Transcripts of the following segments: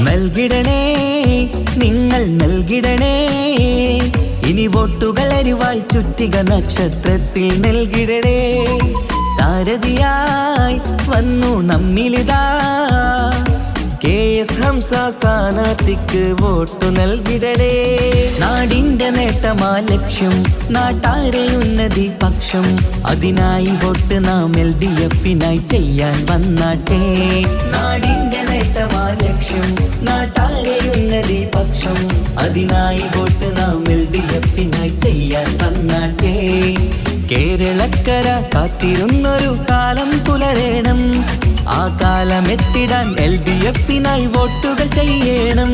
നൽകിടണേ നിങ്ങൾ നൽകിടണേ ഇനി വോട്ടുകൾ അരിവാൾ ചുറ്റിക നക്ഷത്രത്തിൽ നൽകിടണേ സാരഥിയായി വന്നു നമ്മിലിതാ KS ഹംസ സ്ഥാനാർത്ഥിക്ക് വോട്ടു നൽകിടണേ നാടിന്റെ നേട്ടമാ ലക്ഷ്യം നാട്ടാരെ ഉന്നതി പക്ഷം അതിനായി വോട്ട് നാം LDF-നായി ചെയ്യാൻ വന്നാട്ടെ നാടിന്റെ നേട്ടമാ ലക്ഷ്യം നാട്ടാരെ ഉന്നതി പക്ഷം അതിനായി വോട്ട് നാം LDF-നായി ചെയ്യാൻ വന്നാട്ടെ കേരളക്കര കാത്തിരുന്നൊരു കാലം പുലരേണം ആ കാലമെത്തിടാൻ LDF-നായി വോട്ടുകൾ ചെയ്യണം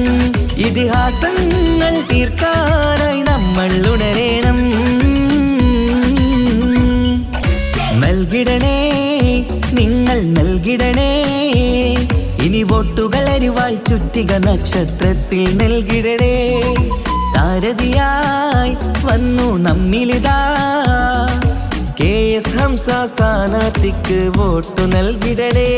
ഇതിഹാസങ്ങൾ തീർക്കാനായി നമ്മൾ ഉണരേണം നൽകിടണേ നിങ്ങൾ നൽകിടണേ ഇനി വോട്ടുകൾ അരിവാൾ ചുറ്റിക നക്ഷത്രത്തിൽ നൽകിടണേ സാരഥിയായി വന്നു നമ്മിലിതാ KS ഹംസ സ്ഥാനാർത്ഥിക്ക് വോട്ടു നൽകിടണേ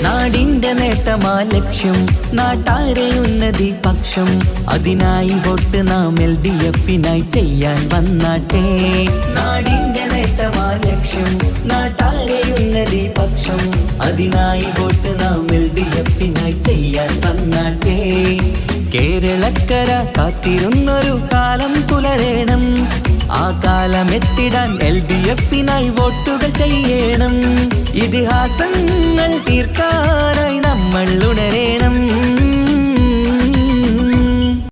നാടിന്റെ നേട്ടമാ ലക്ഷ്യം നാട്ടാരെ ഉന്നതി പക്ഷം അതിനായി വോട്ട് നാം LDF-നായി ചെയ്യാൻ വന്നാട്ടെ നാടിന്റെ നേട്ടമാ ലക്ഷ്യം നാട്ടാരെ ഉന്നതി പക്ഷം അതിനായി വോട്ട് നാം LDF-നായി ചെയ്യാൻ വന്നാട്ടെ കേരളക്കര കാത്തിരുന്നൊരു കാലം പുലരേണം ആ കാലമെത്തിടാൻ LDF-നായി വോട്ടുകൾ ചെയ്യണം ഇതിഹാസങ്ങൾ തീർക്കാനായി നമ്മൾ ഉണരേണം